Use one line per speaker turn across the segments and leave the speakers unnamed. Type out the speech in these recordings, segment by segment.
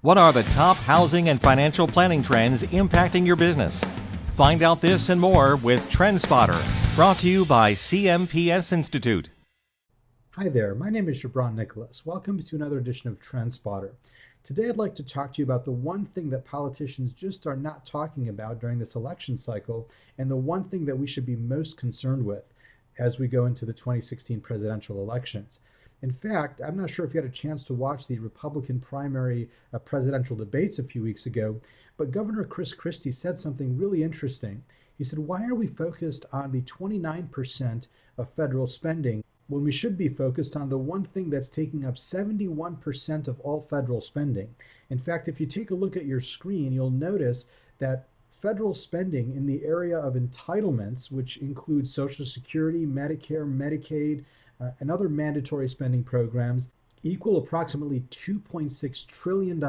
What are the top housing and financial planning trends impacting your business? Find out this and more with TrendSpotter, brought to you by CMPS Institute.
Hi there, my name is Jabron Nicholas. Welcome to another edition of TrendSpotter. Today I'd like to talk to you about the one thing that politicians just are not talking about during this election cycle, and the one thing that we should be most concerned with as we go into the 2016 presidential elections. In fact, I'm not sure if you had a chance to watch the Republican primary presidential debates a few weeks ago, but Governor Chris Christie said something really interesting. He said, why are we focused on the 29% of federal spending when we should be focused on the one thing that's taking up 71% of all federal spending? In fact, if you take a look at your screen, you'll notice that federal spending in the area of entitlements, which include Social Security, Medicare, Medicaid, and other mandatory spending programs, equal approximately $2.6 trillion.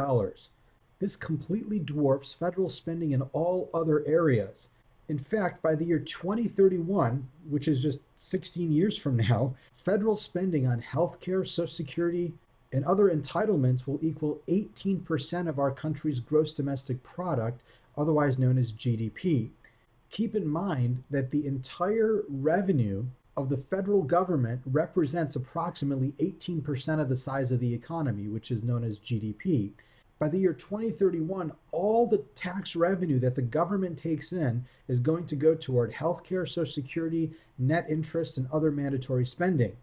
This completely dwarfs federal spending in all other areas. In fact, by the year 2031, which is just 16 years from now, federal spending on healthcare, Social Security, and other entitlements will equal 18% of our country's gross domestic product, otherwise known as GDP. Keep in mind that the entire revenue of the federal government represents approximately 18% of the size of the economy, which is known as GDP. By the year 2031, all the tax revenue that the government takes in is going to go toward healthcare, Social Security, net interest, and other mandatory spending.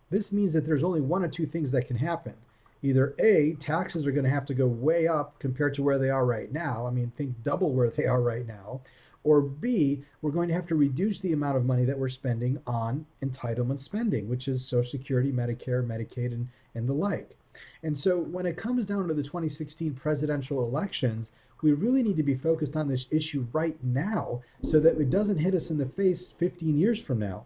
This means that there's only one of two things that can happen. Either A, taxes are going to have to go way up compared to where they are right now. I mean, think double where they are right now. Or B, we're going to have to reduce the amount of money that we're spending on entitlement spending, which is Social Security, Medicare, Medicaid, and the like. And so when it comes down to the 2016 presidential elections, we really need to be focused on this issue right now so that it doesn't hit us in the face 15 years from now.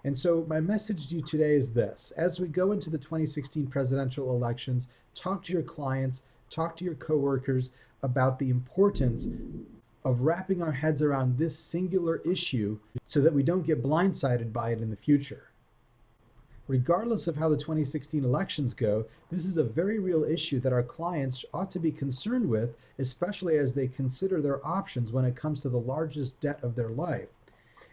And so my message to you today is this. As we go into the 2016 presidential elections, talk to your clients, talk to your coworkers about the importance of wrapping our heads around this singular issue so that we don't get blindsided by it in the future. Regardless of how the 2016 elections go, this is a very real issue that our clients ought to be concerned with, especially as they consider their options when it comes to the largest debt of their life.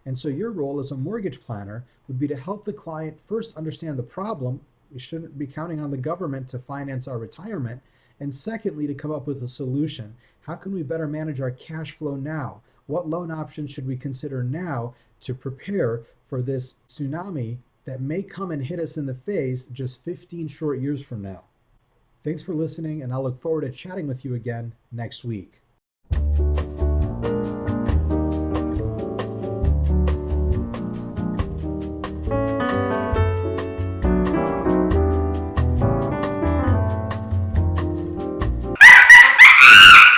And so your role as a mortgage planner would be to help the client first understand the problem. We shouldn't be counting on the government to finance our retirement. And secondly, to come up with a solution. How can we better manage our cash flow now? What loan options should we consider now to prepare for this tsunami that may come and hit us in the face just 15 short years from now? Thanks for listening, and I'll look forward to chatting with you again next week.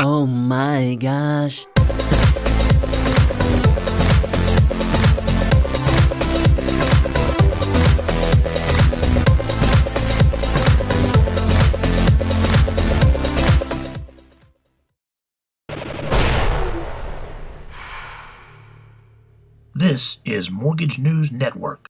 Oh my gosh.
This is Mortgage News Network.